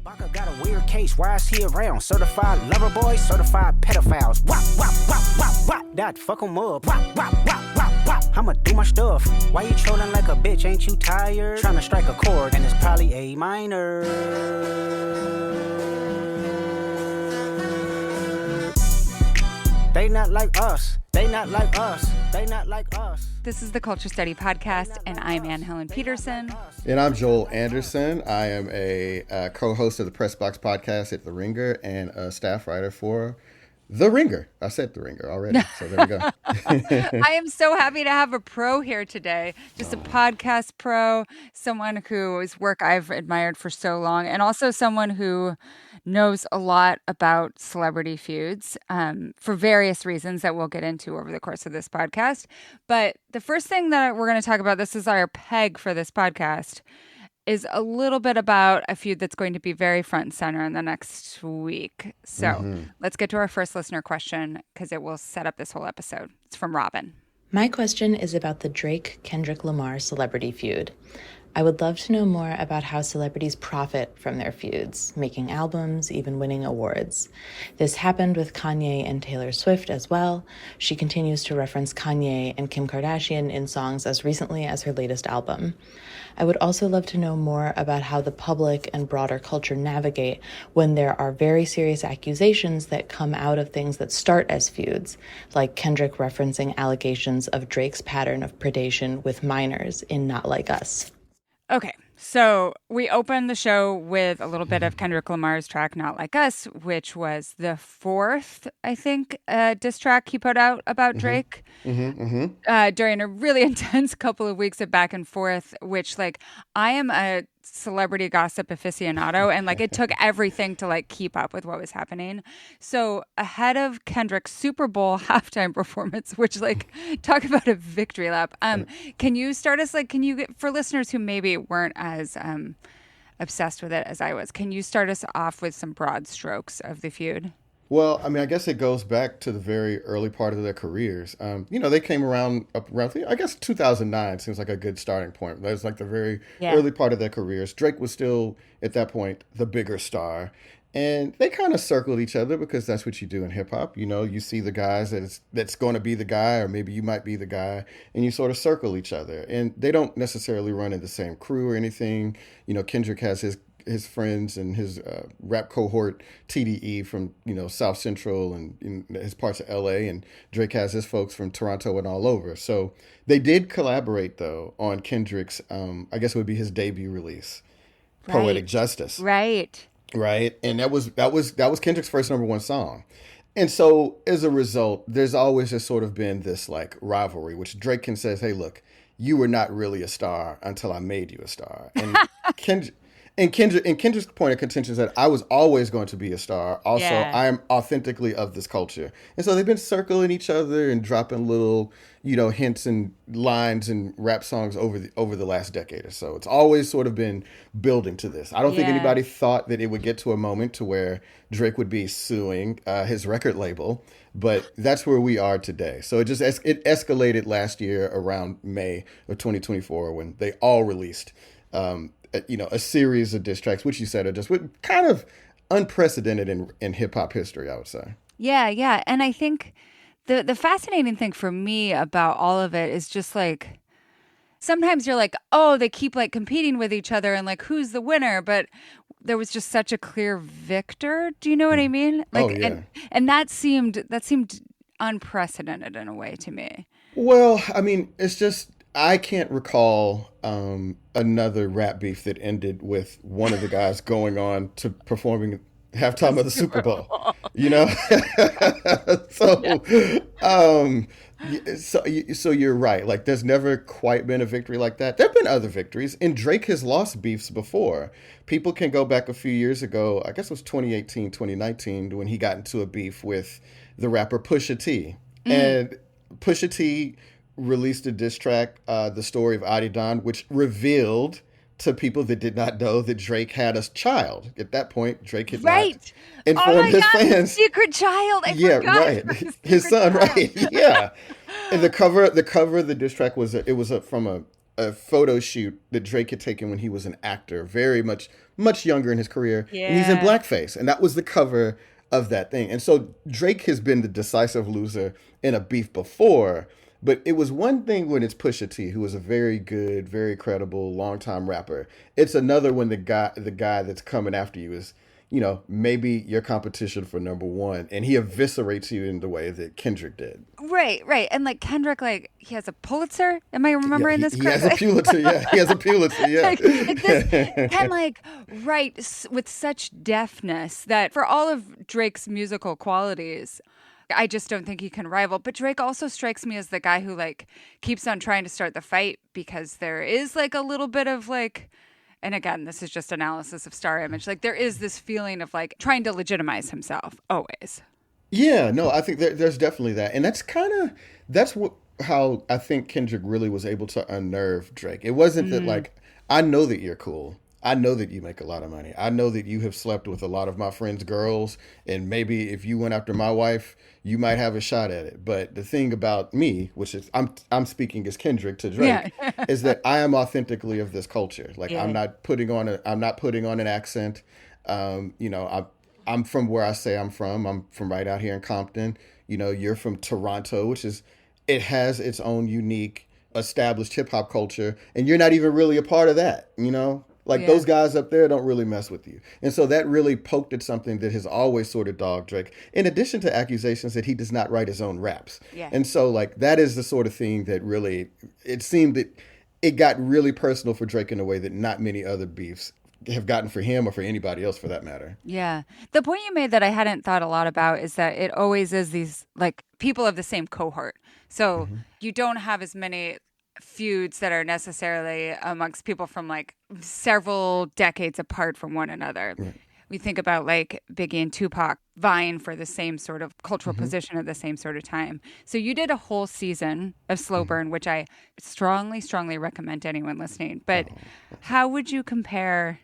Baka got a weird case. Why is he around? Certified lover boys, certified pedophiles. Wop, wop, wop, wop, wop. That fuck 'em up. Wop, wop, wop, wop, wop. I'ma do my stuff. Why you trolling like a bitch? Ain't you tired? Trying to strike a chord, and it's probably A minor. They not like us. They not like us. They not like us. This is the Culture Study Podcast, and I'm Ann Helen Peterson. And I'm Joel Anderson. I am a co-host of the Press Box Podcast at The Ringer and a staff writer for The Ringer. I said The Ringer already, so there we go. I am so happy to have a pro here today, just a podcast pro, someone whose work I've admired for so long, and also someone who knows a lot about celebrity feuds for various reasons that we'll get into over the course of this podcast. But the first thing that we're going to talk about, this is our peg for this podcast, is a little bit about a feud that's going to be very front and center in the next week. So let's get to our first listener question because it will set up this whole episode. It's from Robin. My question is about the Drake-Kendrick Lamar celebrity feud. I would love to know more about how celebrities profit from their feuds, making albums, even winning awards. This happened with Kanye and Taylor Swift as well. She continues to reference Kanye and Kim Kardashian in songs as recently as her latest album. I would also love to know more about how the public and broader culture navigate when there are very serious accusations that come out of things that start as feuds, like Kendrick referencing allegations of Drake's pattern of predation with minors in Not Like Us. Okay, so we opened the show with a little bit of Kendrick Lamar's track Not Like Us, which was the fourth, I think, diss track he put out about Drake during a really intense couple of weeks of back and forth, which, like, I am a celebrity gossip aficionado, and like it took everything to like keep up with what was happening. So ahead of Kendrick's Super Bowl halftime performance, which, like, talk about a victory lap, can you start us, like, can you, for listeners who maybe weren't as obsessed with it as I was, can you start us off with some broad strokes of the feud? Well, I mean, I guess it goes back to the very early part of their careers. They came around, I guess 2009 seems like a good starting point. That was like the very early part of their careers. Drake was still, at that point, the bigger star. And they kind of circled each other because that's what you do in hip hop. You know, you see the guys that's going to be the guy, or maybe you might be the guy, and you sort of circle each other. And they don't necessarily run in the same crew or anything. You know, Kendrick has his friends and his rap cohort TDE from, South Central and his parts of LA, and Drake has his folks from Toronto and all over. So they did collaborate though on Kendrick's I guess it would be his debut release, Poetic Justice. Right. And that was Kendrick's first #1 song. And so as a result, there's always just sort of been this like rivalry, which Drake can say, hey, look, you were not really a star until I made you a star. And Kendrick's point of contention is that I was always going to be a star. Also, I am authentically of this culture. And so they've been circling each other and dropping little, hints and lines and rap songs over the last decade or so. It's always sort of been building to this. I don't think anybody thought that it would get to a moment to where Drake would be suing his record label, but that's where we are today. So it escalated last year around May of 2024 when they all released a series of diss tracks, which you said are just kind of unprecedented in hip hop history, I would say. Yeah. And I think the fascinating thing for me about all of it is just like, sometimes you're like, oh, they keep like competing with each other and like, who's the winner? But there was just such a clear victor. Do you know what I mean? Like, and that seemed unprecedented in a way to me. Well, I mean, it's just, I can't recall another rap beef that ended with one of the guys going on to performing halftime of the Super Bowl. So you're right. Like, there's never quite been a victory like that. There have been other victories, and Drake has lost beefs before. People can go back a few years ago. I guess it was 2018, 2019, when he got into a beef with the rapper Pusha T. And Pusha T released a diss track, The Story of AOTY, which revealed to people that did not know that Drake had a child. At that point, Drake had not informed his fans. Secret child. I forgot. Right. His son, child. Right. Yeah. And the cover of the diss track was from a photo shoot that Drake had taken when he was an actor, very much younger in his career. Yeah. And he's in blackface. And that was the cover of that thing. And so Drake has been the decisive loser in a beef before, but it was one thing when it's Pusha T, who is a very good, very credible, longtime rapper. It's another when the guy that's coming after you is, you know, maybe your competition for number one, and he eviscerates you in the way that Kendrick did. Right. And like Kendrick, like he has a Pulitzer. Am I remembering this correctly? He has a Pulitzer. Yeah, he has a Pulitzer. Yeah, like this can like write with such deftness that for all of Drake's musical qualities, I just don't think he can rival. But Drake also strikes me as the guy who like keeps on trying to start the fight because there is like a little bit of like. And again, this is just analysis of Star Image. Like there is this feeling of like trying to legitimize himself always. Yeah, no, I think there's definitely that. And that's how I think Kendrick really was able to unnerve Drake. It wasn't that like, I know that you're cool. I know that you make a lot of money. I know that you have slept with a lot of my friends' girls. And maybe if you went after my wife, you might have a shot at it. But the thing about me, which is I'm speaking as Kendrick to Drake, is that I am authentically of this culture. Like I'm not putting on an accent. You know, I'm from where I say I'm from. I'm from right out here in Compton. You know, you're from Toronto, it has its own unique established hip hop culture, and you're not even really a part of that, you know? Like those guys up there don't really mess with you. And so that really poked at something that has always sort of dogged Drake, in addition to accusations that he does not write his own raps. Yeah. And so like that is the sort of thing that really, it seemed that it got really personal for Drake in a way that not many other beefs have gotten for him or for anybody else for that matter. Yeah. The point you made that I hadn't thought a lot about is that it always is these like people of the same cohort. So you don't have as many feuds that are necessarily amongst people from like several decades apart from one another. Right. We think about like Biggie and Tupac vying for the same sort of cultural position at the same sort of time. So you did a whole season of Slow Burn, which I strongly recommend to anyone listening. But how would you compare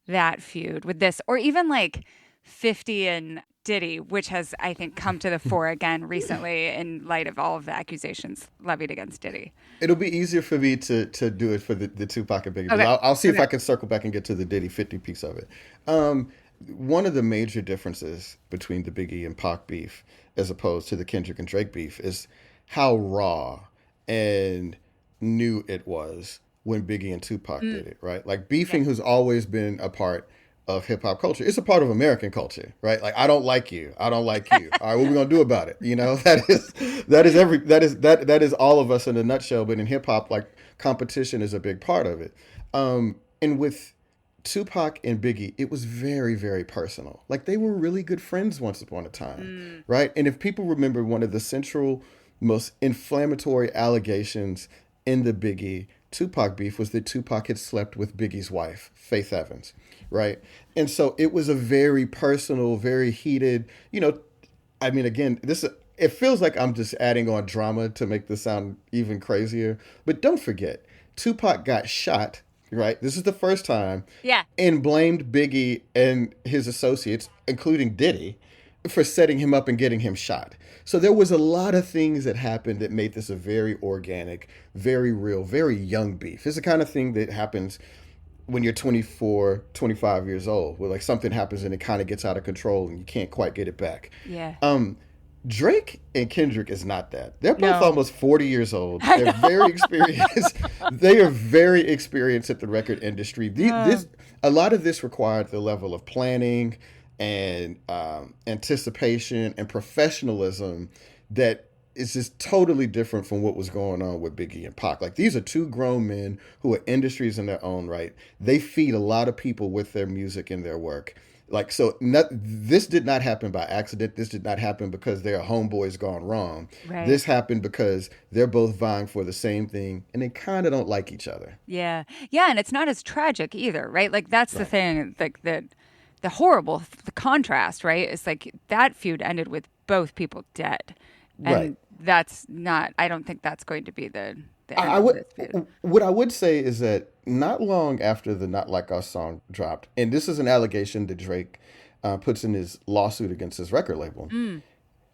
that feud with this, or even like 50 and Diddy, which has, I think, come to the fore again recently in light of all of the accusations levied against Diddy? It'll be easier for me to do it for the Tupac and Biggie. Okay. I'll see if I can circle back and get to the Diddy 50 piece of it. One of the major differences between the Biggie and Pac beef as opposed to the Kendrick and Drake beef is how raw and new it was when Biggie and Tupac did it, right? Like beefing has always been a part of hip hop culture. It's a part of American culture, right? Like I don't like you. I don't like you. All right, what are we gonna do about it? You know, that is all of us in a nutshell. But in hip hop, like competition is a big part of it. And with Tupac and Biggie, it was very, very personal. Like they were really good friends once upon a time, right? And if people remember, one of the central, most inflammatory allegations in the Biggie Tupac beef was that Tupac had slept with Biggie's wife, Faith Evans, right? And so it was a very personal, very heated, you know, I mean, again, it feels like I'm just adding on drama to make this sound even crazier. But don't forget, Tupac got shot, right? This is the first time. Yeah. And blamed Biggie and his associates, including Diddy, for setting him up and getting him shot. So there was a lot of things that happened that made this a very organic, very real, very young beef. It's the kind of thing that happens when you're 24, 25 years old, where like something happens and it kind of gets out of control and you can't quite get it back. Yeah. Drake and Kendrick is not that. They're both almost 40 years old. They're very experienced. They are very experienced at the record industry. A lot of this required the level of planning and anticipation and professionalism that is just totally different from what was going on with Biggie and Pac. Like these are two grown men who are industries in their own right. They feed a lot of people with their music and their work. Like, so this did not happen by accident. This did not happen because their homeboys gone wrong. Right. This happened because they're both vying for the same thing and they kind of don't like each other. Yeah. Yeah. And it's not as tragic either, right? Like that's the thing, like the contrast, right? It's like that feud ended with both people dead. And that's not, I don't think that's going to be the end of this feud. What I would say is that not long after the Not Like Us song dropped, and this is an allegation that Drake puts in his lawsuit against his record label,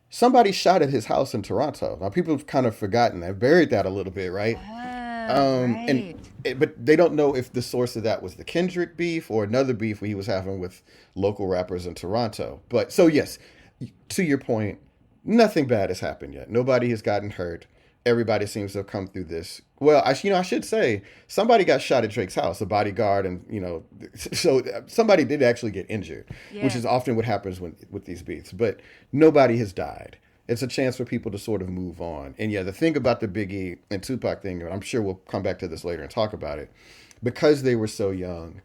somebody shot at his house in Toronto. Now people have kind of forgotten that, buried that a little bit, right? Right. but they don't know if the source of that was the Kendrick beef or another beef he was having with local rappers in Toronto. But so yes, to your point, nothing bad has happened yet. Nobody has gotten hurt. Everybody seems to have come through this. Well, I should say somebody got shot at Drake's house, a bodyguard, and so somebody did actually get injured, which is often what happens with these beefs. But nobody has died. It's a chance for people to sort of move on. And yeah, the thing about the Biggie and Tupac thing, and I'm sure we'll come back to this later and talk about it, because they were so young,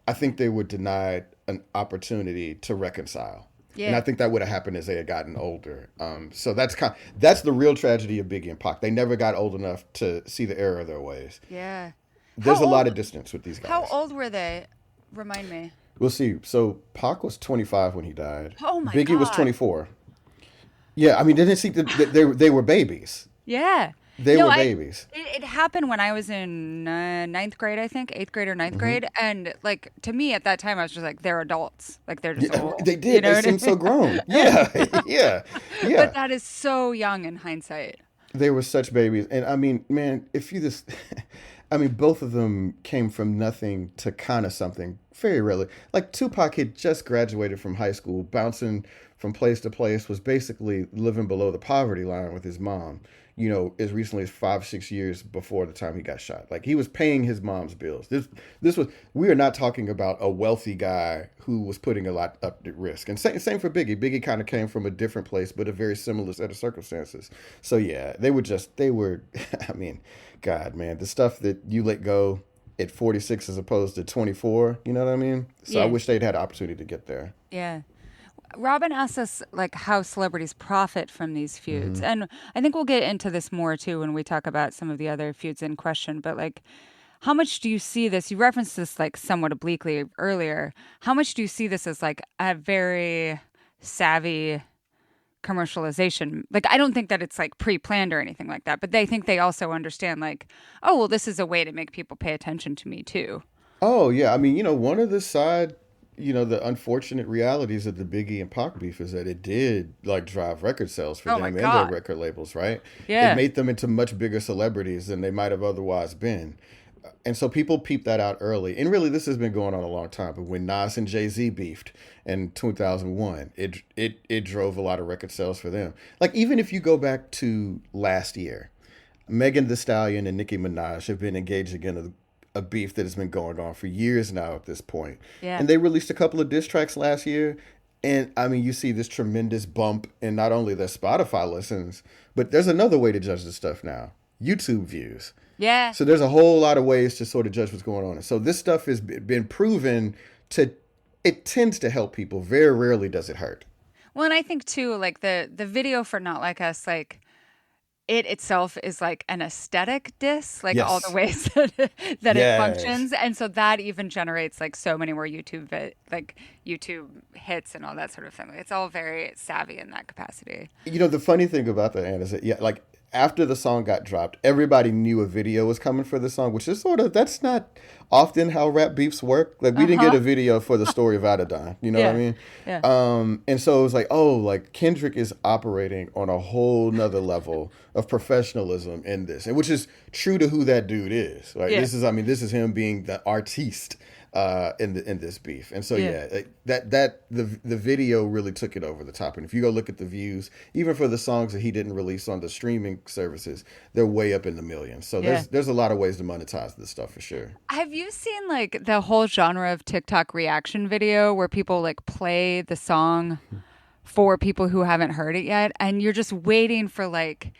I think they were denied an opportunity to reconcile. Yeah. And I think that would have happened as they had gotten older. So that's the real tragedy of Biggie and Pac. They never got old enough to see the error of their ways. Yeah. There's a lot of distance with these guys. How old were they? Remind me. We'll see. So Pac was 25 when he died. Oh my God. Biggie was 24. Yeah, I mean, they were babies. Yeah. They were babies. It happened when I was in ninth grade, I think, 8th grade or ninth grade. And like, to me at that time, I was just like, they're adults. Like, they're just old. They did. They seemed so grown. Yeah. Yeah. But that is so young in hindsight. They were such babies. And I mean, man, both of them came from nothing to kind of something very rarely. Like Tupac had just graduated from high school, bouncing from place to place, was basically living below the poverty line with his mom, as recently as 5-6 years before the time he got shot. Like, he was paying his mom's bills. We are not talking about a wealthy guy who was putting a lot up at risk. And same for Biggie. Biggie kind of came from a different place, but a very similar set of circumstances. So yeah, they were, I mean, God, man, the stuff that you let go at 46 as opposed to 24, you know what I mean? So yeah. I wish they'd had opportunity to get there. Yeah. Robin asked us like how celebrities profit from these feuds. And I think we'll get into this more too when we talk about some of the other feuds in question. But like, how much do you see this? You referenced this like somewhat obliquely earlier. How much do you see this as like a very savvy commercialization? Like, I don't think that it's like pre-planned or anything like that, but they think they also understand like, oh, well, this is a way to make people pay attention to me too. Oh, yeah. I mean, one of the the unfortunate realities of the Biggie and Pac beef is that it did like drive record sales for them and their record labels, right? Yeah. It made them into much bigger celebrities than they might have otherwise been. And so people peeped that out early. And really, this has been going on a long time. But when Nas and Jay-Z beefed in 2001, it drove a lot of record sales for them. Like, even if you go back to last year, Megan Thee Stallion and Nicki Minaj have been engaged in a beef that has been going on for years now at this point. Yeah. And they released a couple of diss tracks last year. And I mean, you see this tremendous bump in not only their Spotify listens, but there's another way to judge this stuff now. YouTube views. Yeah. So there's a whole lot of ways to sort of judge what's going on. And so this stuff has been proven it tends to help people. Very rarely does it hurt. Well, and I think too, like the video for Not Like Us, like, it itself is like an aesthetic diss, like all the ways that it functions. And so that even generates like so many more YouTube hits and all that sort of thing. It's all very savvy in that capacity. The funny thing about that, Anne, is that, like, after the song got dropped, everybody knew a video was coming for the song, which is that's not often how rap beefs work. Like, we didn't get a video for the story of AOTY. You know what I mean? Yeah. And so it was like, oh, like Kendrick is operating on a whole nother level of professionalism in this, and which is true to who that dude is. Right? Yeah. This is him being the artiste in this beef. And so the video really took it over the top. And if you go look at the views, even for the songs that he didn't release on the streaming services, they're way up in the millions. So there's a lot of ways to monetize this stuff for sure. Have you seen like the whole genre of TikTok reaction video where people like play the song for people who haven't heard it yet, and you're just waiting for like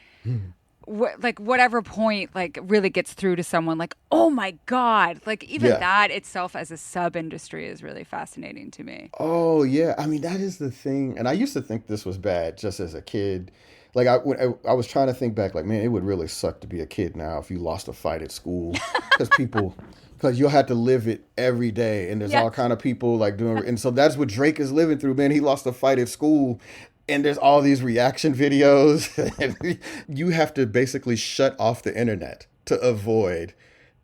whatever point like really gets through to someone, like, oh my God, like even that itself as a sub industry is really fascinating to me. Oh yeah, I mean, that is the thing. And I used to think this was bad just as a kid. Like, I was trying to think back, like, man, it would really suck to be a kid now if you lost a fight at school, because you'll have to live it every day, and there's all kind of people like doing, and so that's what Drake is living through, man. He lost a fight at school, and there's all these reaction videos, and you have to basically shut off the internet to avoid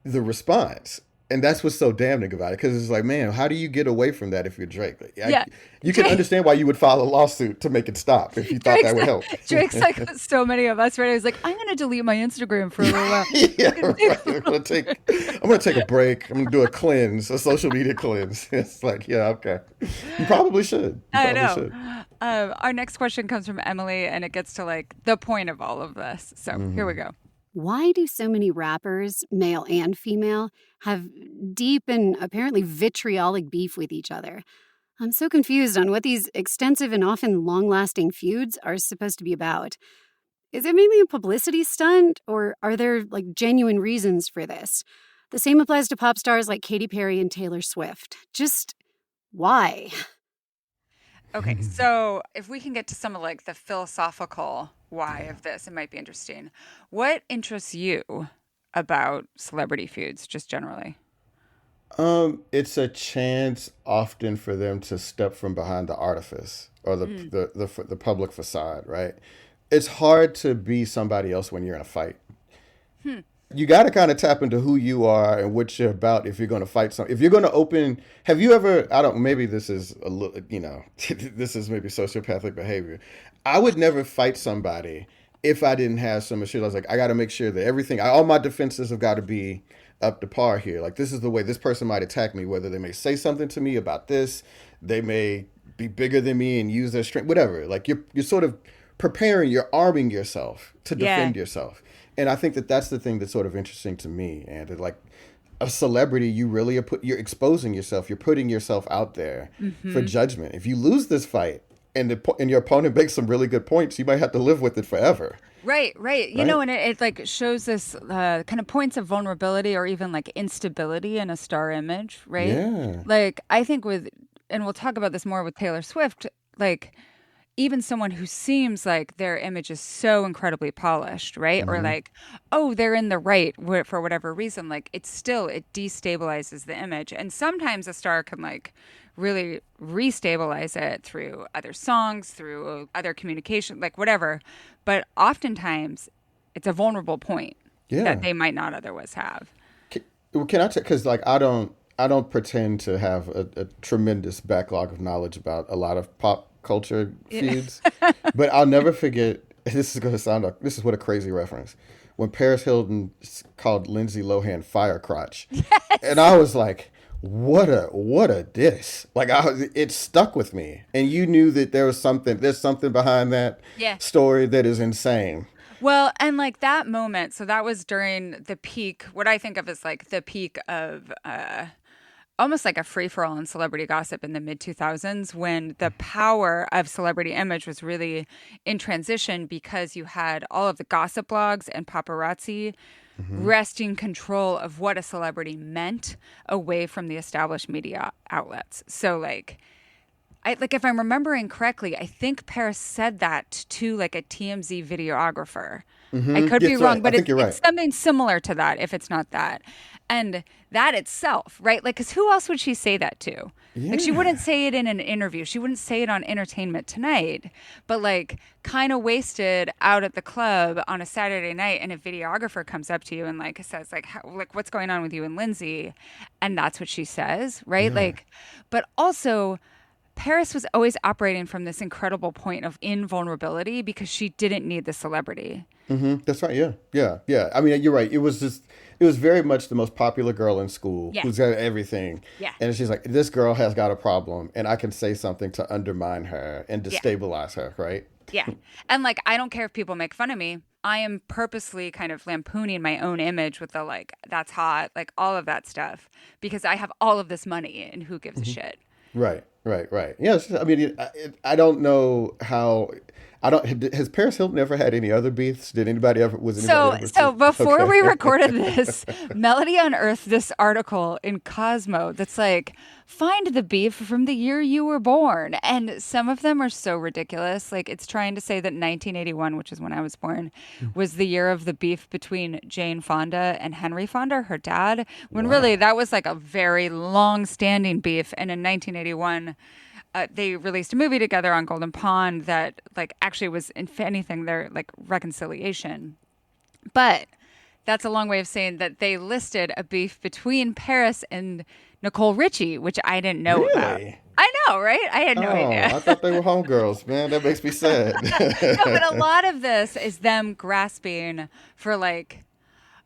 the response. And that's what's so damning about it, because it's like, man, how do you get away from that if you're Drake? Like, Yeah. you can understand why you would file a lawsuit to make it stop if you thought that would help. Drake's like so many of us, right? I was like, I'm going to delete my Instagram for a little while. Yeah, right. I'm gonna take a break. I'm gonna do a social media cleanse. It's like, yeah, okay. You probably should. I know. Our next question comes from Emily, and it gets to like the point of all of this. So here we go. Why do so many rappers, male and female, have deep and apparently vitriolic beef with each other? I'm so confused on what these extensive and often long-lasting feuds are supposed to be about. Is it mainly a publicity stunt, or are there like genuine reasons for this? The same applies to pop stars like Katy Perry and Taylor Swift. Just why? Okay, so if we can get to some of like the philosophical why of this, it might be interesting. What interests you about celebrity feuds, just generally? It's a chance often for them to step from behind the artifice or the public facade, right? It's hard to be somebody else when you're in a fight. You got to kind of tap into who you are and what you're about if you're going to fight if you're going to open. Have you ever, maybe this is a little, this is maybe sociopathic behavior. I would never fight somebody if I didn't have some assurance. I was like, I got to make sure that all my defenses have got to be up to par here. Like, this is the way this person might attack me, whether they may say something to me about this, they may be bigger than me and use their strength, whatever. Like, you're sort of preparing, you're arming yourself to defend yourself. And I think that that's the thing that's sort of interesting to me. And like a celebrity, you really you're exposing yourself. You're putting yourself out there for judgment. If you lose this fight and your opponent makes some really good points, you might have to live with it forever. Right. You know, and it like shows this kind of points of vulnerability or even like instability in a star image, right? Yeah. Like I think and we'll talk about this more with Taylor Swift, like even someone who seems like their image is so incredibly polished, right? Or like, oh, they're in the right for whatever reason. Like it destabilizes the image. And sometimes a star can like really restabilize it through other songs, through other communication, like whatever. But oftentimes it's a vulnerable point that they might not otherwise have. Can I check? Because like I don't pretend to have a tremendous backlog of knowledge about a lot of pop culture feuds, but I'll never forget. This is going to sound like this is what a crazy reference. When Paris Hilton called Lindsay Lohan fire crotch, and I was like, "What a diss!" Like it stuck with me, and you knew that there's something behind that story that is insane. Well, and like that moment, so that was during the peak, what I think of as like the peak of almost like a free-for-all in celebrity gossip in the mid-2000s, when the power of celebrity image was really in transition because you had all of the gossip blogs and paparazzi wresting control of what a celebrity meant away from the established media outlets. So like if I'm remembering correctly, I think Paris said that to like a TMZ videographer. I could be wrong, but it's something similar to that if it's not that. And that itself, right? Like, because who else would she say that to? Yeah. Like, she wouldn't say it in an interview. She wouldn't say it on Entertainment Tonight. But like, kind of wasted out at the club on a Saturday night, and a videographer comes up to you and like says like, what's going on with you and Lindsay? And that's what she says, right? Yeah. Like, but also, Paris was always operating from this incredible point of invulnerability because she didn't need the celebrity. That's right. Yeah. I mean, you're right. It was very much the most popular girl in school who's got everything. Yeah. And she's like, this girl has got a problem, and I can say something to undermine her and destabilize her, right? Yeah. And like, I don't care if people make fun of me. I am purposely kind of lampooning my own image with the like, that's hot, like all of that stuff, because I have all of this money and who gives a shit. Right. Yes, I mean, I don't know how. Has Paris Hilton ever had any other beefs? Did anybody ever? So before we recorded this, Melody unearthed this article in Cosmo that's like, find the beef from the year you were born, and some of them are so ridiculous. Like it's trying to say that 1981, which is when I was born, was the year of the beef between Jane Fonda and Henry Fonda, her dad. When really that was like a very long-standing beef, and in 1981. They released a movie together on Golden Pond that like actually was, if anything, their like reconciliation. But That's a long way of saying that they listed a beef between Paris and Nicole Richie, which I didn't know about. Really? I know, right? I had no idea. I thought they were homegirls, man. That makes me sad. No, but a lot of this is them grasping for like,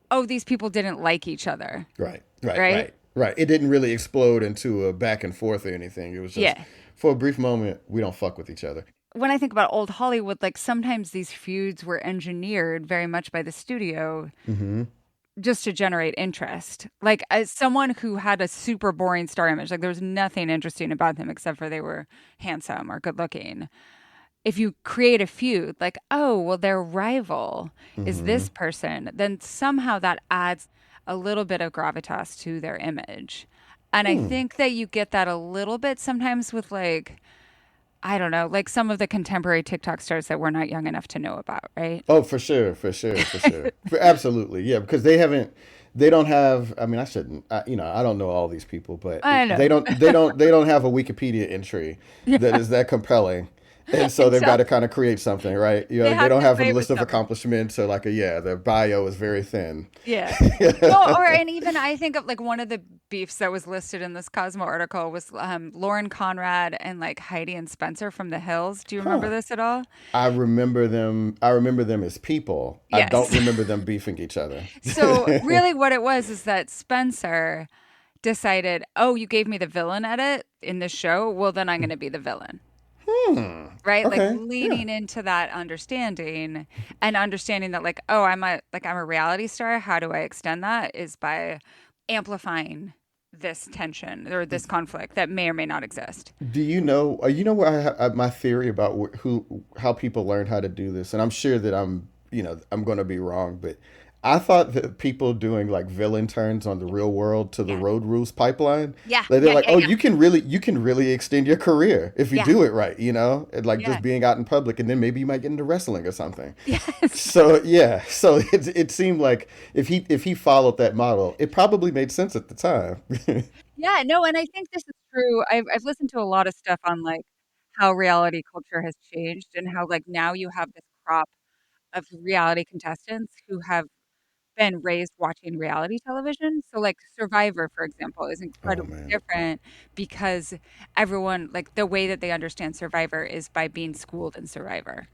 oh, these people didn't like each other. Right. It didn't really explode into a back and forth or anything. It was just, for a brief moment, we don't fuck with each other. When I think about old Hollywood, like sometimes these feuds were engineered very much by the studio just to generate interest. Like as someone who had a super boring star image, like there was nothing interesting about them except for they were handsome or good looking. If you create a feud, like, oh, well, their rival is this person, then somehow that adds a little bit of gravitas to their image. And I think that you get that a little bit sometimes with like, I don't know, like some of the contemporary TikTok stars that we're not young enough to know about, right? Oh, for sure. Absolutely. Yeah, because they don't have, I mean, I shouldn't, I don't know all these people, but I know. they don't have a Wikipedia entry that is that compelling. And so they've got to kind of create something, right? You know, they don't have a list of accomplishments or like their bio is very thin. Yeah. Well, and even I think of like one of the beefs that was listed in this Cosmo article was Lauren Conrad and like Heidi and Spencer from The Hills. Do you remember this at all? I remember them as people. Yes. I don't remember them beefing each other. So really what it was is that Spencer decided, oh, you gave me the villain edit in this show? Well, then I'm going to be the villain. Right? Okay. Like leaning into that understanding and understanding that like, oh, I'm a reality star. How do I extend that? Is by amplifying this tension or this conflict that may or may not exist. Do you know where my theory about how people learn how to do this? And I'm sure that I'm going to be wrong, but I thought that people doing like villain turns on the Real World to the Road Rules pipeline. Yeah. They're like, you can really extend your career if you do it right, and like just being out in public, and then maybe you might get into wrestling or something. Yes. So it seemed like if he followed that model, it probably made sense at the time. Yeah, no, and I think this is true. I've listened to a lot of stuff on like how reality culture has changed and how like now you have this crop of reality contestants who have been raised watching reality television. So like Survivor, for example, is incredibly different because everyone, like the way that they understand Survivor is by being schooled in Survivor.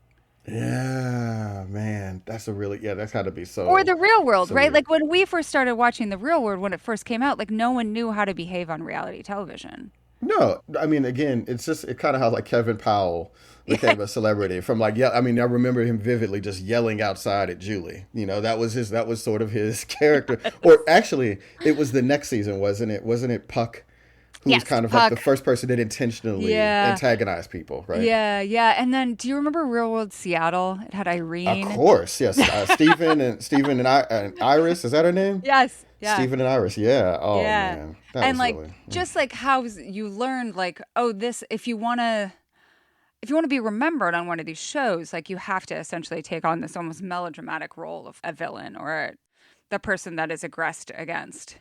Yeah, man. That's had to be so. Or the Real World, so right? weird. Like when we first started watching the Real World, when it first came out, like no one knew how to behave on reality television. No, I mean, again, it's kind of how like Kevin Powell became a celebrity from like, I mean, I remember him vividly just yelling outside at Julie. That was sort of his character. Or actually, it was the next season, wasn't it? Wasn't it Puck? Who was kind of Puck. like the first person that intentionally antagonized people, right? Yeah. And then, do you remember Real World Seattle? It had Irene. Of course, yes. Stephen and Iris, is that her name? Yes. Yeah. Stephen and Iris, yeah. Oh, man. That and was like, really, just like how you learned, like, oh, this, if you want to be remembered on one of these shows, like you have to essentially take on this almost melodramatic role of a villain or the person that is aggressed against.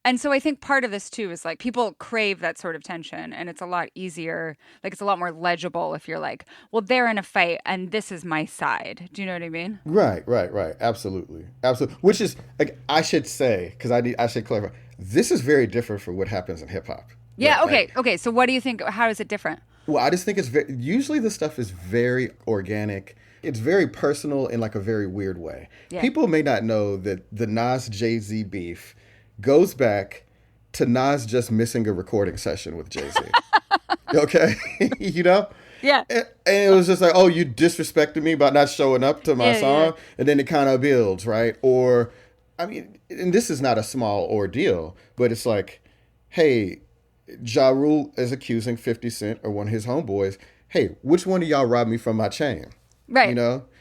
And so I think part of this too is like people crave that sort of tension, and it's a lot easier, like it's a lot more legible if you're like, well, they're in a fight and this is my side. Do you know what I mean? Right. Absolutely. Which is, like, I should say, because I should clarify, this is very different from what happens in hip hop. Yeah. Right? Okay. So what do you think? How is it different? Well, I just think usually the stuff is very organic. It's very personal in like a very weird way. Yeah. People may not know that the Nas Jay-Z beef goes back to Nas just missing a recording session with Jay-Z. Okay? Yeah. And it was just like, oh, you disrespected me by not showing up to my song? Yeah. And then it kind of builds, right? Or, I mean, and this is not a small ordeal, but it's like, hey, Ja Rule is accusing 50 Cent or one of his homeboys, hey, which one of y'all robbed me from my chain? Right.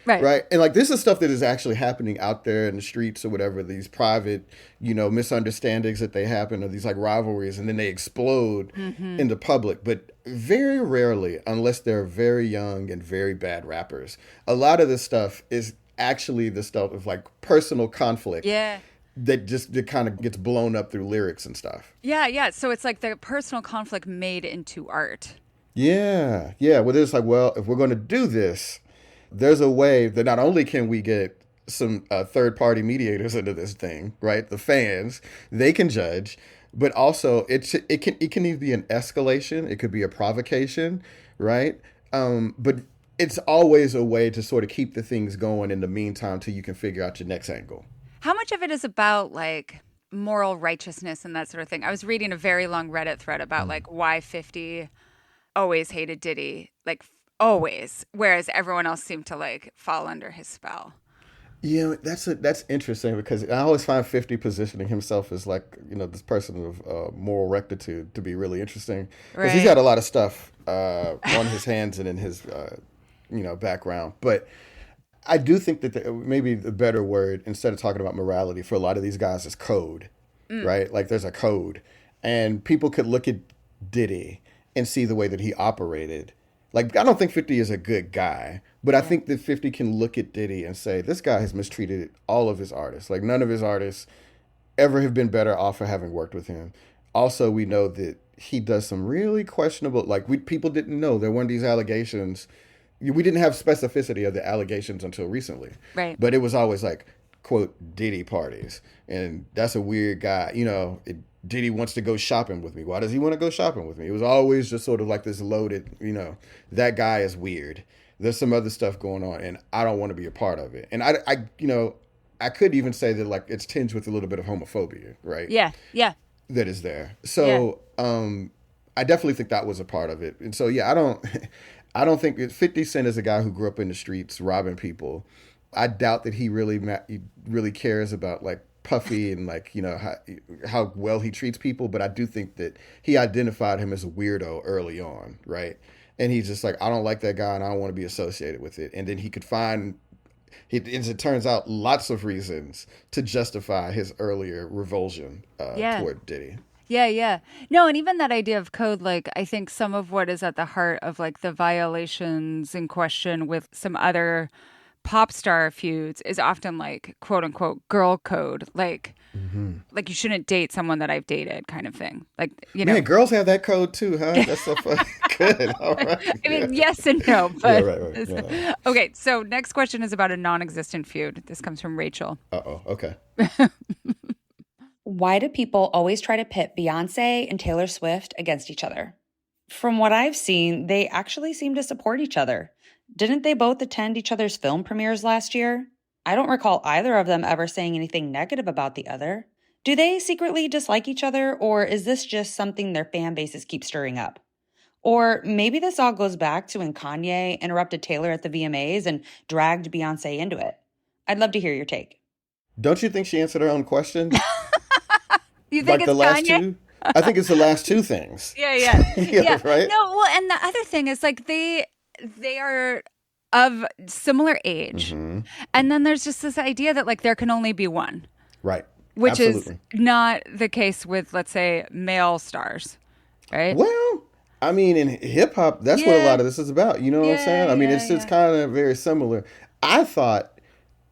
Right. And like, this is stuff that is actually happening out there in the streets or whatever, these private, misunderstandings that they happen, or these like rivalries, and then they explode into public. But very rarely, unless they're very young and very bad rappers, a lot of this stuff is actually the stuff of like personal conflict. Yeah. That kind of gets blown up through lyrics and stuff. Yeah. So it's like the personal conflict made into art. Yeah. Well, it's like, well, if we're going to do this, there's a way that not only can we get some third-party mediators into this thing, right? The fans, they can judge, but also it can either be an escalation, it could be a provocation, right? But it's always a way to sort of keep the things going in the meantime till you can figure out your next angle. How much of it is about like moral righteousness and that sort of thing? I was reading a very long Reddit thread about like why 50 always hated Diddy, like always, whereas everyone else seemed to like fall under his spell. Yeah, that's interesting because I always find 50 positioning himself as like, this person of moral rectitude to be really interesting. Because he's got a lot of stuff on his hands and in his, background. But I do think that maybe the better word, instead of talking about morality for a lot of these guys, is code, right? Like there's a code. And people could look at Diddy and see the way that he operated. Like, I don't think 50 is a good guy, but I think that 50 can look at Diddy and say, this guy has mistreated all of his artists. Like, none of his artists ever have been better off for having worked with him. Also, we know that he does some really questionable, like, people didn't know there weren't these allegations. We didn't have specificity of the allegations until recently. Right. But it was always like, quote, Diddy parties. And that's a weird guy. Diddy wants to go shopping with me. Why does he want to go shopping with me? It was always just sort of like this loaded, that guy is weird. There's some other stuff going on and I don't want to be a part of it. And I could even say that like it's tinged with a little bit of homophobia, right? Yeah. Yeah. That is there. So, I definitely think that was a part of it. And so, yeah, I don't think 50 Cent is a guy who grew up in the streets robbing people. I doubt that he really cares about like Puffy and like, how well he treats people. But I do think that he identified him as a weirdo early on, right? And he's just like, I don't like that guy and I don't want to be associated with it. And then he could find, as it turns out, lots of reasons to justify his earlier revulsion toward Diddy. Yeah, yeah. No, and even that idea of code, like, I think some of what is at the heart of like the violations in question with some other pop star feuds is often like quote unquote girl code, like like you shouldn't date someone that I've dated kind of thing. Like, Man, girls have that code too, huh? That's so funny. Good. All right. I mean, yes and no, but right. Yeah. Okay, so next question is about a non-existent feud. This comes from Rachel. Okay. Why do people always try to pit Beyonce and Taylor Swift against each other? From what I've seen, they actually seem to support each other. Didn't they both attend each other's film premieres last year? I don't recall either of them ever saying anything negative about the other. Do they secretly dislike each other, or is this just something their fan bases keep stirring up? Or maybe this all goes back to when Kanye interrupted Taylor at the VMAs and dragged Beyonce into it. I'd love to hear your take. Don't you think she answered her own question? You think like it's the last Kanye? two? I think it's the last two things. Yeah. Right? No, well, and the other thing is like they are of similar age. And then there's just this idea that like there can only be one. Right. Which Absolutely. is not the case with, let's say, male stars. Right? Well, I mean, in hip hop, that's what a lot of this is about. You know what I'm saying? I mean, it's kind of very similar. I thought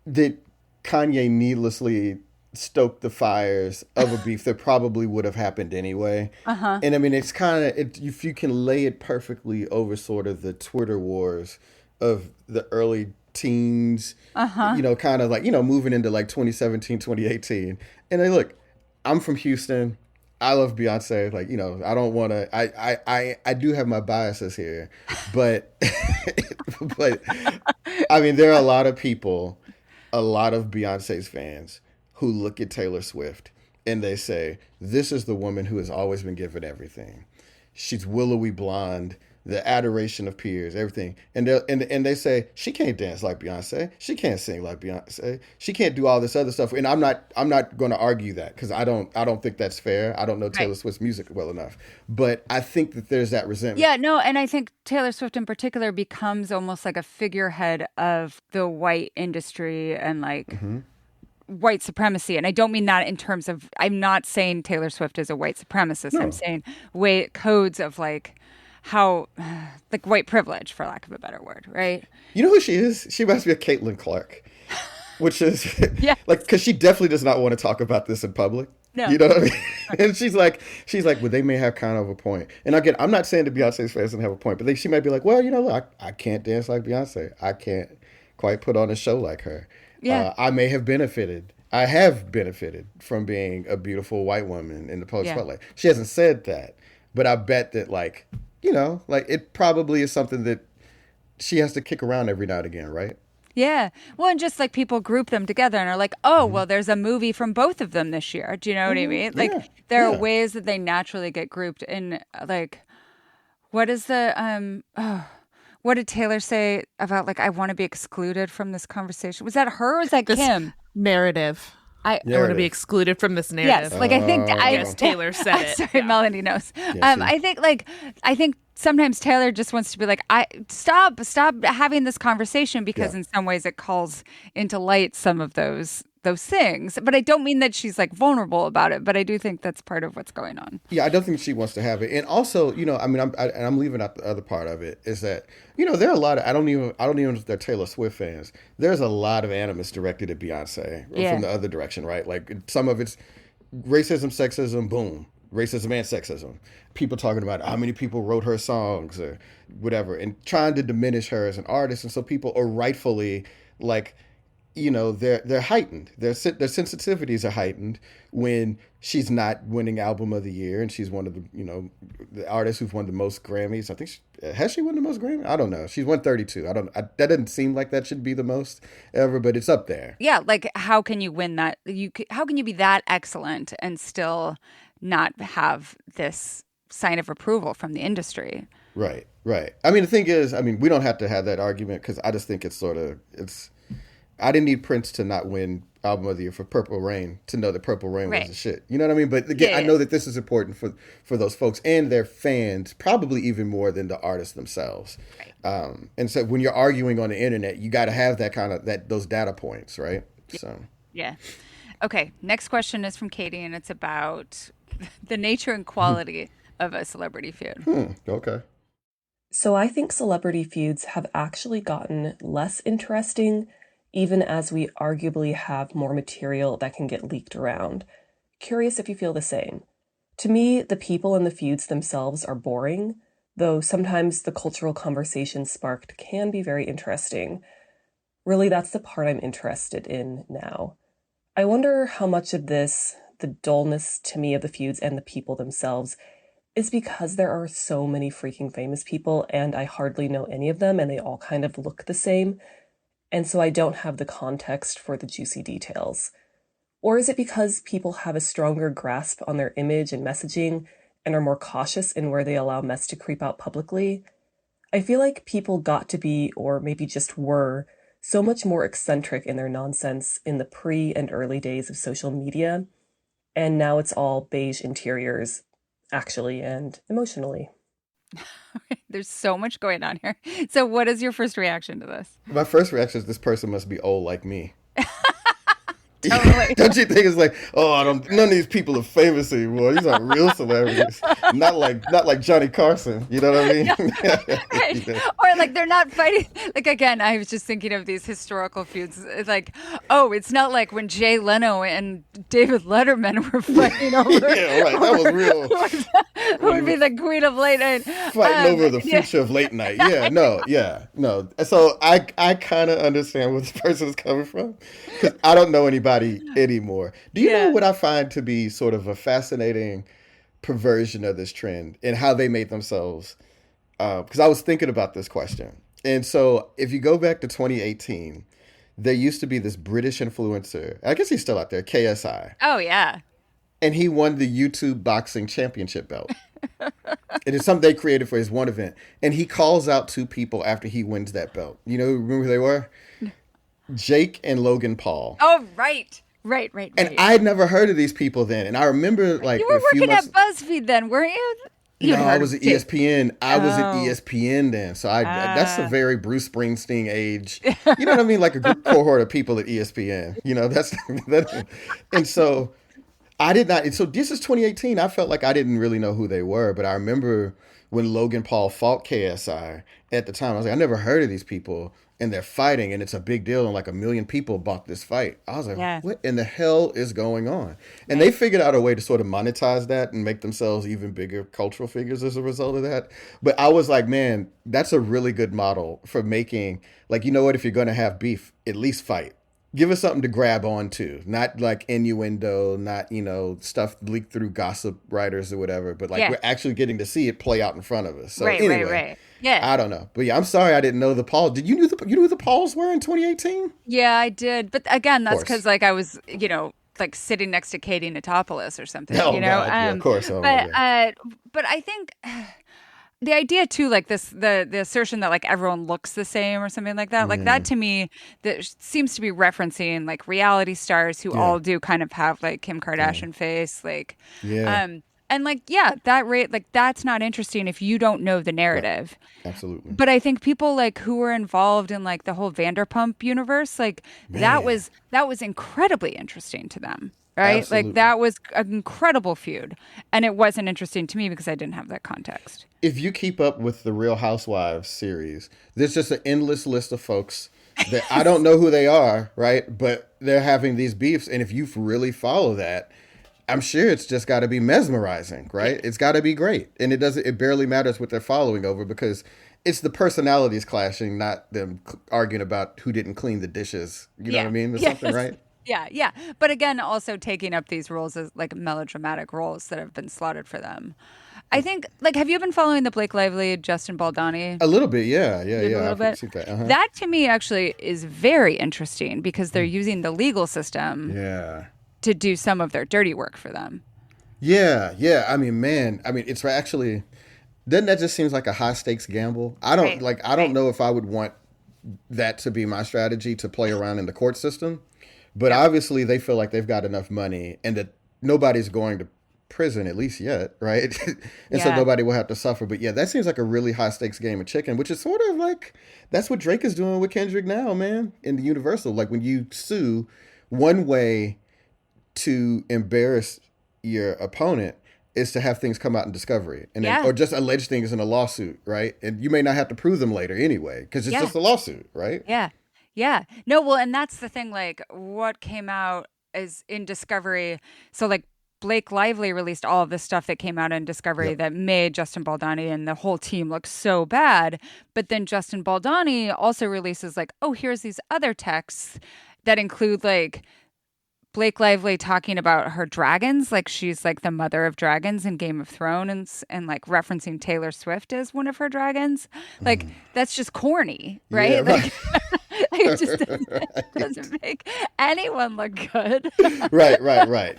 that Kanye needlessly stoked the fires of a beef that probably would have happened anyway. And I mean, it's kind of, if you can lay it perfectly over sort of the Twitter wars of the early teens, kind of like, moving into like 2017, 2018. And then look, I'm from Houston. I love Beyonce. Like, I don't want to, I do have my biases here, but, but I mean, there are a lot of people, a lot of Beyonce's fans who look at Taylor Swift and they say, this is the woman who has always been given everything. She's willowy blonde, the adoration of peers, everything. And they say, she can't dance like Beyonce. She can't sing like Beyonce. She can't do all this other stuff. And I'm not going to argue that because I don't think that's fair. I don't know Taylor Swift's music well enough. But I think that there's that resentment. Yeah, no, and I think Taylor Swift in particular becomes almost like a figurehead of the white industry and like white supremacy. And I don't mean that in terms of, I'm not saying Taylor Swift is a white supremacist. No. I'm saying codes of like how, like white privilege, for lack of a better word, right? You know who she is? She reminds me of Caitlin Clark, which is like, because she definitely does not want to talk about this in public. No. You know what I mean? And she's like, well, they may have kind of a point. And again, I'm not saying that Beyonce's fans don't have a point, but she might be like, well, look, I can't dance like Beyonce. I can't quite put on a show like her. Yeah. I may have benefited. I have benefited from being a beautiful white woman in the post spotlight. She hasn't said that, but I bet that, like, you know, like it probably is something that she has to kick around every now and again, right? Yeah. Well, and just like people group them together and are like, oh, well, there's a movie from both of them this year. Do you know what I mean? Like, there are ways that they naturally get grouped in, like, what is the, what did Taylor say about, like, I want to be excluded from this conversation? Was that her or was that Kim? Narrative. I want to be excluded from this narrative. Yes, like I think yes, Taylor said it. Sorry, Melanie knows. I think sometimes Taylor just wants to be like, I stop having this conversation because in some ways it calls into light some of those things. But I don't mean that she's like vulnerable about it. But I do think that's part of what's going on. Yeah, I don't think she wants to have it. And also, you know, I mean, I'm leaving out the other part of it is that, you know, there are a lot of I don't even know if they're Taylor Swift fans. There's a lot of animus directed at Beyonce from the other direction, right? Like some of it's racism, sexism, boom, racism and sexism. People talking about how many people wrote her songs or whatever, and trying to diminish her as an artist. And so people are rightfully like, you know, they're heightened. Their sensitivities are heightened when she's not winning album of the year, and she's one of the, you know, the artists who've won the most Grammys. I think has she won the most Grammys? I don't know. She's won 32. That doesn't seem like that should be the most ever, but it's up there. Yeah, like how can you win that? How can you be that excellent and still not have this sign of approval from the industry? Right. I mean, the thing is, I mean, we don't have to have that argument because I just think it's I didn't need Prince to not win Album of the Year for Purple Rain to know that Purple Rain was the shit. You know what I mean? But again, I know that this is important for those folks and their fans, probably even more than the artists themselves. Right. And so when you're arguing on the internet, you got to have that kind of those data points, right? So yeah. Okay. Next question is from Katie, and it's about the nature and quality of a celebrity feud. Okay. So I think celebrity feuds have actually gotten less interesting, even as we arguably have more material that can get leaked around. Curious if you feel the same. To me, the people in the feuds themselves are boring, though sometimes the cultural conversation sparked can be very interesting. Really, that's the part I'm interested in now. I wonder how much of this, the dullness to me of the feuds and the people themselves, is because there are so many freaking famous people and I hardly know any of them and they all kind of look the same. And so I don't have the context for the juicy details. Or is it because people have a stronger grasp on their image and messaging and are more cautious in where they allow mess to creep out publicly? I feel like people got to be, or maybe just were, so much more eccentric in their nonsense in the pre and early days of social media. And now it's all beige interiors, actually and emotionally. There's so much going on here. So what is your first reaction to this? My first reaction is this person must be old like me. Totally. Don't you think it's like, none of these people are famous anymore. These are real celebrities. Not like Johnny Carson. You know what I mean? Right. Yeah. Or like they're not fighting. Like again, I was just thinking of these historical feuds. It's like, it's not like when Jay Leno and David Letterman were fighting over. Yeah, right. That was real. Who would be the queen of late night? Fighting over the future of late night. Yeah, no. So I kind of understand where this person is coming from because I don't know anybody anymore. Do you know what I find to be sort of a fascinating perversion of this trend and how they made themselves? Because I was thinking about this question. And so if you go back to 2018, there used to be this British influencer. I guess he's still out there, KSI. Oh, yeah. And he won the YouTube boxing championship belt. It is something they created for his one event. And he calls out two people after he wins that belt. You know, remember who they were? Jake and Logan Paul. Oh, right. And I'd never heard of these people then. And I remember like you were working at BuzzFeed then, weren't you? No, I was at ESPN. I was at ESPN then. So that's a very Bruce Springsteen age. You know what I mean? Like a group cohort of people at ESPN. You know, that's and so I did not. So this is 2018. I felt like I didn't really know who they were, but I remember when Logan Paul fought KSI at the time. I was like, I never heard of these people, and they're fighting, and it's a big deal, and like 1 million people bought this fight. I was like, what in the hell is going on? And they figured out a way to sort of monetize that and make themselves even bigger cultural figures as a result of that. But I was like, man, that's a really good model for making, like, you know what, if you're going to have beef, at least fight. Give us something to grab onto, not like innuendo, not, stuff leaked through gossip writers or whatever, but like we're actually getting to see it play out in front of us. So right. Yeah. I don't know. But yeah, I'm sorry I didn't know the Pauls. Did you know who the Pauls were in 2018? Yeah, I did. But again, that's because like I was, like sitting next to Katie Natopoulos or something, God, yeah, of course. But I think the idea too, like the assertion that like everyone looks the same or something like that, like that to me, that seems to be referencing like reality stars who all do kind of have like Kim Kardashian face, like, and like, that rate, like that's not interesting if you don't know the narrative. Right. Absolutely. But I think people like who were involved in like the whole Vanderpump universe, like that was incredibly interesting to them. Right? Absolutely. Like that was an incredible feud. And it wasn't interesting to me because I didn't have that context. If you keep up with the Real Housewives series, there's just an endless list of folks that I don't know who they are, right? But they're having these beefs. And if you really follow that, I'm sure it's just got to be mesmerizing, right? It's got to be great. And it barely matters what they're following over because it's the personalities clashing, not them arguing about who didn't clean the dishes. You know what I mean? Or something, right? Yeah. But again, also taking up these roles as like melodramatic roles that have been slotted for them. I think, like, have you been following the Blake Lively, Justin Baldoni? A little bit, yeah. A little bit. That. Uh-huh. That to me actually is very interesting because they're using the legal system to do some of their dirty work for them. Yeah. I mean, it's actually, doesn't that just seems like a high stakes gamble? I don't know if I would want that to be my strategy to play around in the court system. But obviously they feel like they've got enough money and that nobody's going to prison, at least yet, right? So nobody will have to suffer. But that seems like a really high stakes game of chicken, which is sort of like, that's what Drake is doing with Kendrick now, man, in the Universal. Like when you sue, one way to embarrass your opponent is to have things come out in discovery and then, or just allege things in a lawsuit, right? And you may not have to prove them later anyway, because it's just a lawsuit, right? Yeah. No, well, and that's the thing, like what came out is in discovery. So like Blake Lively released all of this stuff that came out in discovery that made Justin Baldoni and the whole team look so bad. But then Justin Baldoni also releases like, oh, here's these other texts that include like Blake Lively talking about her dragons, like she's like the mother of dragons in Game of Thrones and like referencing Taylor Swift as one of her dragons. Like that's just corny, right? Yeah, like it just doesn't make anyone look good. Right.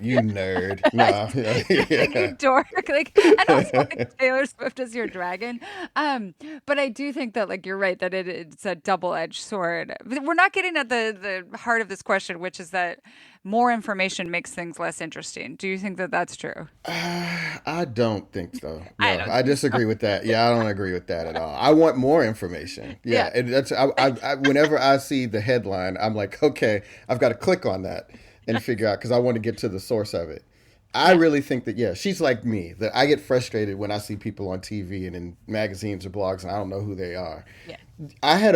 You nerd. Nah. Like, you dork. Like, and also like Taylor Swift is your dragon. But I do think that like you're right that it's a double-edged sword. We're not getting at the heart of this question, which is that more information makes things less interesting. Do you think that that's true? I don't think so. No, I disagree with that. Yeah, I don't agree with that at all. I want more information. Yeah. And that's I whenever I see the headline, I'm like, okay, I've got to click on that and figure out because I want to get to the source of it. I really think that, she's like me, that I get frustrated when I see people on TV and in magazines or blogs and I don't know who they are. Yeah. I had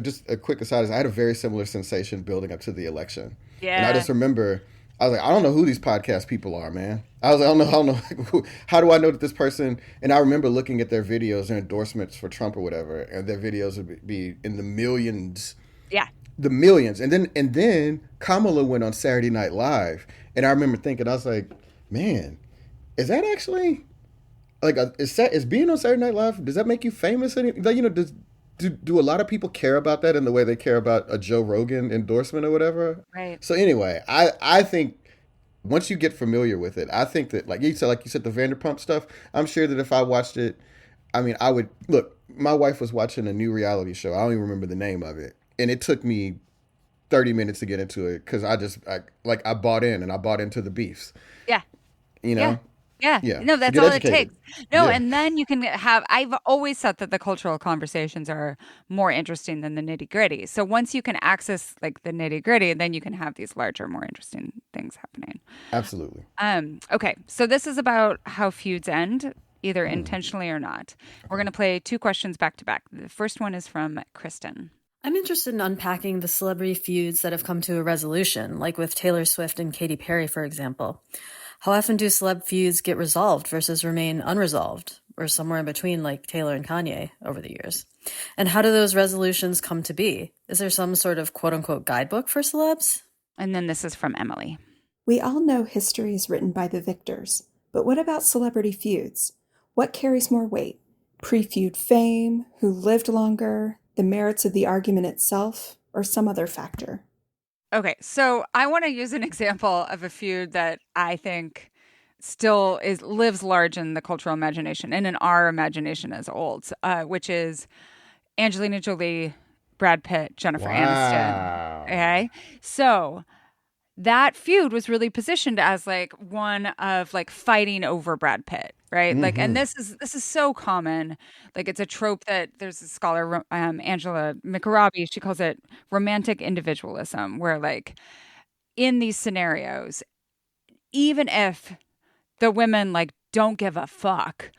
just a quick aside, I had a very similar sensation building up to the election. Yeah. And I just remember, I was like, I don't know who these podcast people are, man. I was like, I don't know. How do I know that this person, and I remember looking at their videos, their endorsements for Trump or whatever, and their videos would be in the millions. Yeah. The millions. And then Kamala went on Saturday Night Live. And I remember thinking, I was like, man, is that actually, like, is being on Saturday Night Live, does that make you famous? Do a lot of people care about that in the way they care about a Joe Rogan endorsement or whatever? Right. So anyway, I think once you get familiar with it, I think that like you said the Vanderpump stuff, I'm sure that if I watched it, I mean, I would look, my wife was watching a new reality show. I don't even remember the name of it. And it took me 30 minutes to get into it because I bought in and I bought into the beefs. Yeah. You know? Yeah. No, that's all it takes. No, and then you can I've always thought that the cultural conversations are more interesting than the nitty gritty. So once you can access like the nitty gritty, then you can have these larger, more interesting things happening. Absolutely. Okay. So this is about how feuds end, either intentionally or not. We're going to play two questions back to back. The first one is from Kristen. I'm interested in unpacking the celebrity feuds that have come to a resolution, like with Taylor Swift and Katy Perry, for example. How often do celeb feuds get resolved versus remain unresolved? or somewhere in between like Taylor and Kanye over the years? And how do those resolutions come to be? Is there some sort of quote unquote guidebook for celebs? And then this is from Emily. We all know history is written by the victors, but what about celebrity feuds? What carries more weight? Pre-feud fame, who lived longer, the merits of the argument itself, or some other factor? Okay, so I want to use an example of a feud that I think still lives large in the cultural imagination and in our imagination as olds, which is Angelina Jolie, Brad Pitt, Jennifer Aniston. Okay, so that feud was really positioned as like one of like fighting over Brad Pitt, right? Like, and this is so common. Like, it's a trope that there's a scholar, Angela McArabi, she calls it romantic individualism, where like in these scenarios, even if the women like don't give a fuck,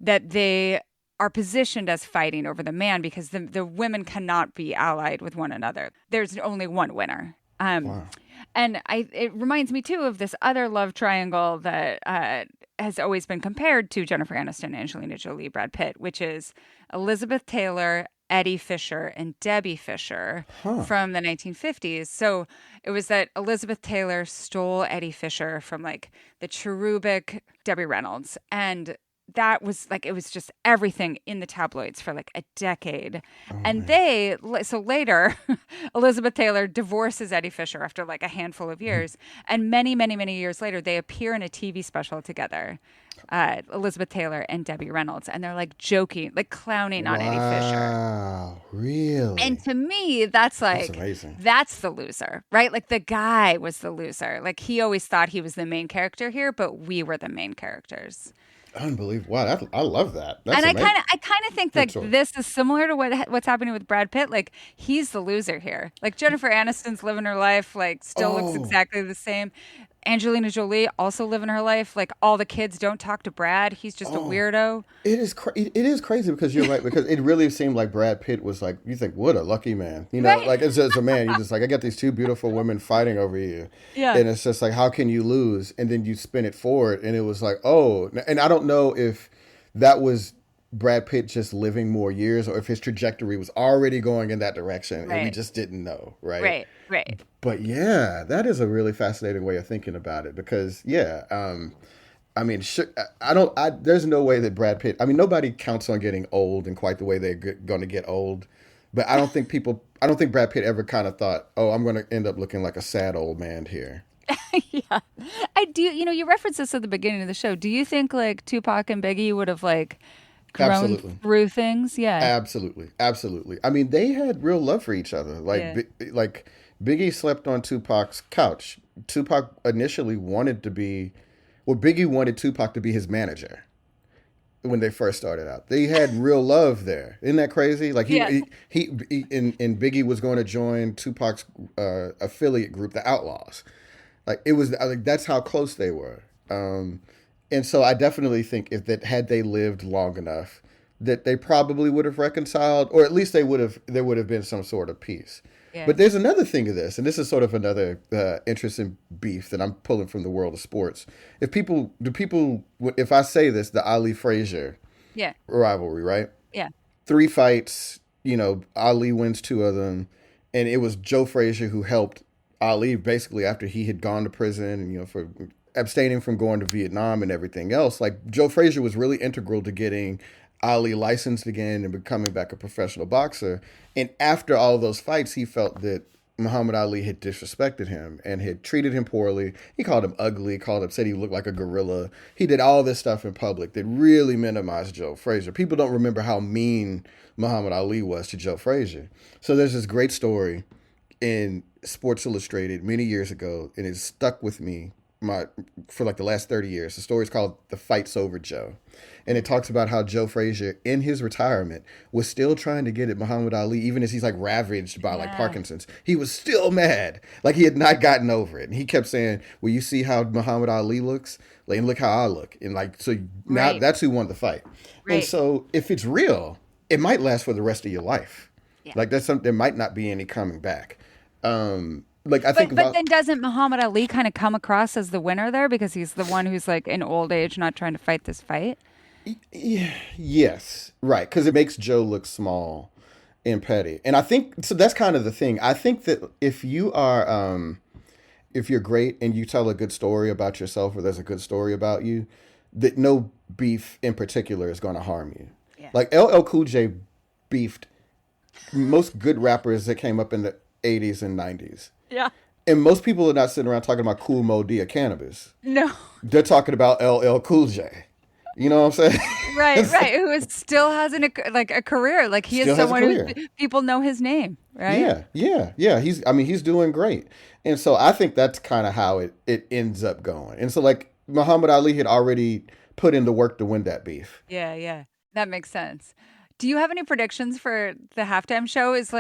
that they are positioned as fighting over the man because the women cannot be allied with one another. There's only one winner. Wow. And it reminds me, too, of this other love triangle that has always been compared to Jennifer Aniston, Angelina Jolie, Brad Pitt, which is Elizabeth Taylor, Eddie Fisher, and Debbie Fisher from the 1950s. So it was that Elizabeth Taylor stole Eddie Fisher from like the cherubic Debbie Reynolds. And that was like, it was just everything in the tabloids for like a decade. So later, Elizabeth Taylor divorces Eddie Fisher after like a handful of years. And many, many, many years later, they appear in a TV special together, Elizabeth Taylor and Debbie Reynolds. And they're like joking, like clowning on Eddie Fisher. Wow, really? And to me, that's amazing. That's the loser, right? Like the guy was the loser. Like he always thought he was the main character here, but we were the main characters. Unbelievable! Wow, I love that. That's and amazing. I kind of think that this is similar to what's happening with Brad Pitt. Like he's the loser here. Like Jennifer Aniston's living her life, like still looks exactly the same. Angelina Jolie also living her life. Like all the kids don't talk to Brad. He's just a weirdo. It is crazy because you're right, because it really seemed like Brad Pitt was like, you think, what a lucky man. You know, right? Like as a man, you're just like, I got these two beautiful women fighting over you. Yeah. And it's just like, how can you lose? And then you spin it forward and it was like, oh, and I don't know if that was Brad Pitt just living more years or if his trajectory was already going in that direction and we just didn't know, right? Right. But yeah, that is a really fascinating way of thinking about it because I mean, there's no way that Brad Pitt, I mean, nobody counts on getting old in quite the way they're going to get old. But I don't think Brad Pitt ever kind of thought, oh, I'm going to end up looking like a sad old man here. Yeah, I do. You know, you referenced this at the beginning of the show. Do you think like Tupac and Biggie would have like grown through things? Yeah, absolutely. I mean, they had real love for each other. Like Biggie slept on Tupac's couch. Tupac initially Biggie wanted Tupac to be his manager when they first started out. They had real love there. Isn't that crazy? Like he Biggie was going to join Tupac's affiliate group, the Outlaws. Like it was like that's how close they were. And so I definitely think had they lived long enough, that they probably would have reconciled, or at least there would have been some sort of peace. Yeah. But there's another thing to this, and this is sort of another interesting beef that I'm pulling from the world of sports. If I say this, the Ali Frazier rivalry, right? Yeah. 3 fights, Ali wins 2 of them, and it was Joe Frazier who helped Ali basically after he had gone to prison and for abstaining from going to Vietnam and everything else. Like Joe Frazier was really integral to getting Ali licensed again and becoming back a professional boxer. And after all those fights, he felt that Muhammad Ali had disrespected him and had treated him poorly. He called him ugly, said he looked like a gorilla. He did all this stuff in public that really minimized Joe Frazier. People don't remember how mean Muhammad Ali was to Joe Frazier. So there's this great story in Sports Illustrated many years ago, and it's stuck with me for like the last 30 years. The story is called The Fight's Over Joe. And it talks about how Joe Frazier, in his retirement, was still trying to get at Muhammad Ali, even as he's like ravaged by like Parkinson's. He was still mad. Like he had not gotten over it. And he kept saying, well, you see how Muhammad Ali looks? Like, and look how I look. And like, so now that's who won the fight. Right. And so if it's real, it might last for the rest of your life. Yeah. Like that's something, there might not be any coming back. But then doesn't Muhammad Ali kind of come across as the winner there because he's the one who's like in old age not trying to fight this fight? Yes, right, because it makes Joe look small and petty. And I think, so that's kind of the thing. I think that if you're great and you tell a good story about yourself, or there's a good story about you, that no beef in particular is going to harm you. Yeah. Like LL Cool J beefed most good rappers that came up in the 80s and 90s. Yeah. And most people are not sitting around talking about Cool Mo D or cannabis. No. They're talking about LL Cool J. You know what I'm saying? Right. Who still has a career. Like, he is someone who people know his name, right? Yeah. He's doing great. And so I think that's kind of how it ends up going. And so, like, Muhammad Ali had already put in the work to win that beef. Yeah. That makes sense. Do you have any predictions for the halftime show? Is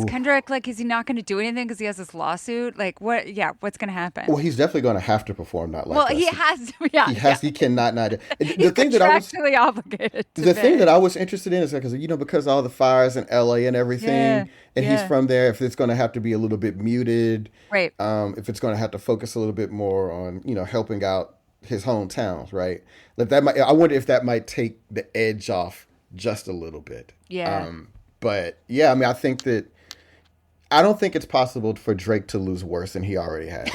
Kendrick, is he not going to do anything because he has this lawsuit? Like, what's going to happen? Well, he's definitely going to have to perform that. Well, he has to. He cannot not. He's contractually obligated. The thing that I was interested in is because of all the fires in LA and everything, he's from there. If it's going to have to be a little bit muted, right? If it's going to have to focus a little bit more on helping out his hometowns, right? I wonder if that might take the edge off just a little bit. Yeah. But yeah, I don't think it's possible for Drake to lose worse than he already has.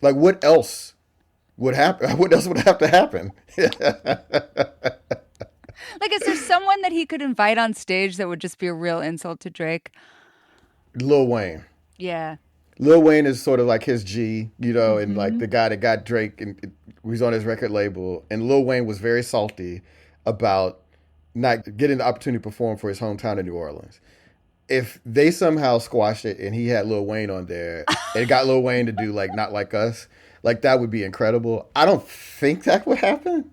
Like, what else would happen? What else would have to happen? Like, is there someone that he could invite on stage that would just be a real insult to Drake? Lil Wayne. Yeah. Lil Wayne is sort of like his G, and like the guy that got Drake and he's on his record label. And Lil Wayne was very salty about not getting the opportunity to perform for his hometown in New Orleans. If they somehow squashed it and he had Lil Wayne on there and got Lil Wayne to do like Not Like Us, like, that would be incredible. I don't think that would happen.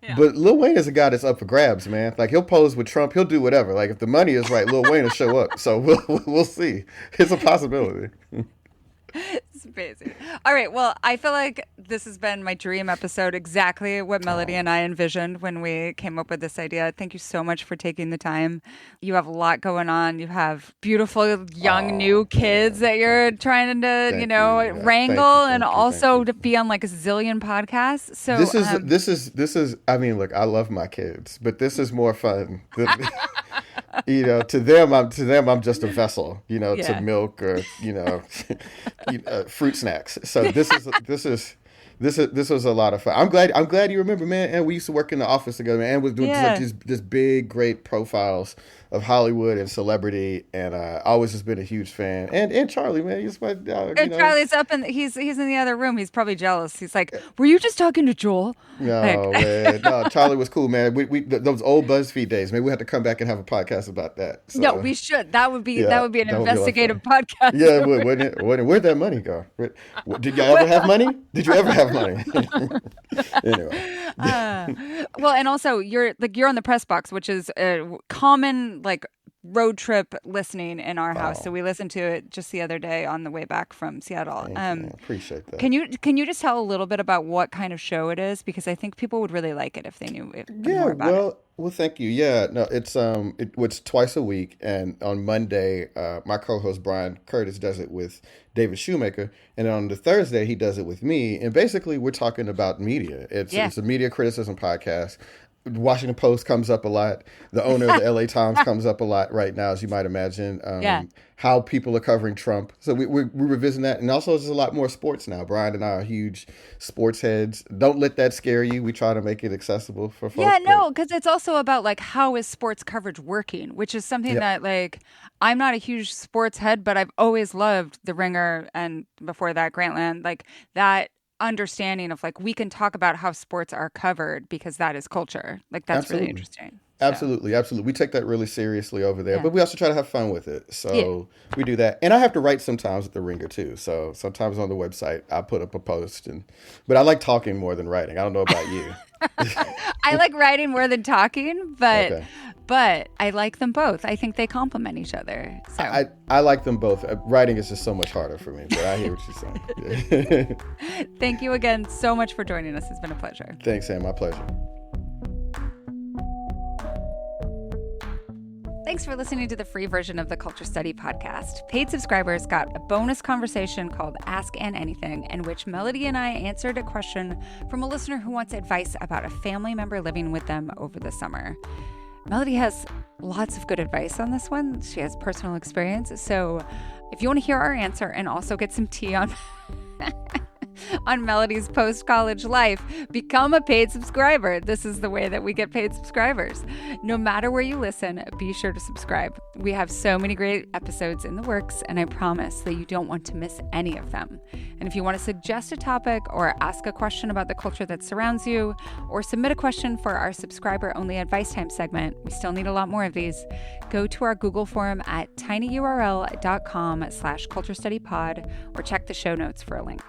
Yeah. But Lil Wayne is a guy that's up for grabs, man. Like, he'll pose with Trump, he'll do whatever. Like, if the money is right, Lil Wayne will show up. So we'll see. It's a possibility. It's amazing. All right. Well, I feel like this has been my dream episode, exactly what Melody and I envisioned when we came up with this idea. Thank you so much for taking the time. You have a lot going on. You have beautiful, young, new kids that you're trying to, wrangle and also to be on like a zillion podcasts. So this is, I mean, look, I love my kids, but this is more fun. To them, I'm just a vessel, to milk or, fruit snacks. So this was a lot of fun. I'm glad you remember, man. And we used to work in the office together, man. And was doing this big, great profiles of Hollywood and celebrity, and always has been a huge fan. And Charlie, man, he's my dog. Charlie's up and he's in the other room. He's probably jealous. He's like, "Were you just talking to Joel?" No, man. No, Charlie was cool, man. We those old BuzzFeed days, man. We have to come back and have a podcast about that. So, no, we should. That would be an investigative podcast. Yeah, it would, wouldn't it? Where'd that money go? Did y'all ever have money? Did you ever have money? Anyway. Well, and also you're on the press box, which is a common road trip listening in our house. So we listened to it just the other day on the way back from Seattle. Appreciate that. Can you just tell a little bit about what kind of show it is? Because I think people would really like it if they knew more about it. Well, thank you. Yeah, no, it's twice a week, and on Monday, my co-host Brian Curtis does it with David Shoemaker, and on the Thursday he does it with me. And basically, we're talking about media. It's a media criticism podcast. Washington Post comes up a lot. The owner of the LA Times comes up a lot right now, as you might imagine. How people are covering Trump. So we're revisiting that. And also there's a lot more sports now. Brian and I are huge sports heads. Don't let that scare you. We try to make it accessible for folks. Yeah, no, because it's also about how is sports coverage working, which is something that I'm not a huge sports head, but I've always loved The Ringer and before that Grantland, that understanding of we can talk about how sports are covered because that is culture. That's Absolutely. Really interesting. So. Absolutely. We take that really seriously over there, but we also try to have fun with it. So we do that. And I have to write sometimes at the Ringer too. So sometimes on the website I put up a post but I like talking more than writing. I don't know about you. I like writing more than talking, but I like them both. I think they complement each other. So I like them both. Writing is just so much harder for me, but I hear what you're saying. Thank you again so much for joining us. It's been a pleasure. Thanks, Sam. My pleasure. Thanks for listening to the free version of the Culture Study podcast. Paid subscribers got a bonus conversation called Ask Ann Anything, in which Melody and I answered a question from a listener who wants advice about a family member living with them over the summer. Melody has lots of good advice on this one. She has personal experience. So if you want to hear our answer and also get some tea on on Melody's post-college life, become a paid subscriber. This is the way that we get paid subscribers. No matter where you listen, be sure to subscribe. We have so many great episodes in the works, and I promise that you don't want to miss any of them. And if you want to suggest a topic or ask a question about the culture that surrounds you, or submit a question for our subscriber-only advice time segment, we still need a lot more of these, go to our Google form at tinyurl.com/culturestudypod or check the show notes for a link.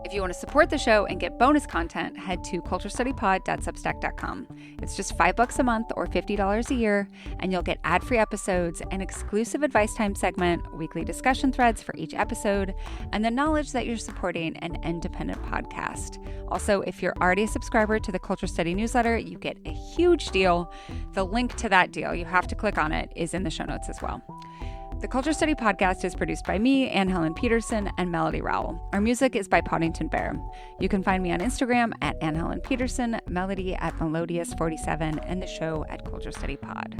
If you want to support the show and get bonus content, head to culturestudypod.substack.com. It's just $5 a month or $50 a year, and you'll get ad-free episodes, an exclusive advice time segment, weekly discussion threads for each episode, and the knowledge that you're supporting an independent podcast. Also, if you're already a subscriber to the Culture Study newsletter, you get a huge deal. The link to that deal, you have to click on it, is in the show notes as well. The Culture Study podcast is produced by me, Anne Helen Peterson, and Melody Rowell. Our music is by Poddington Bear. You can find me on Instagram at Anne Helen Peterson, Melody at Melodious47, and the show at Culture Study Pod.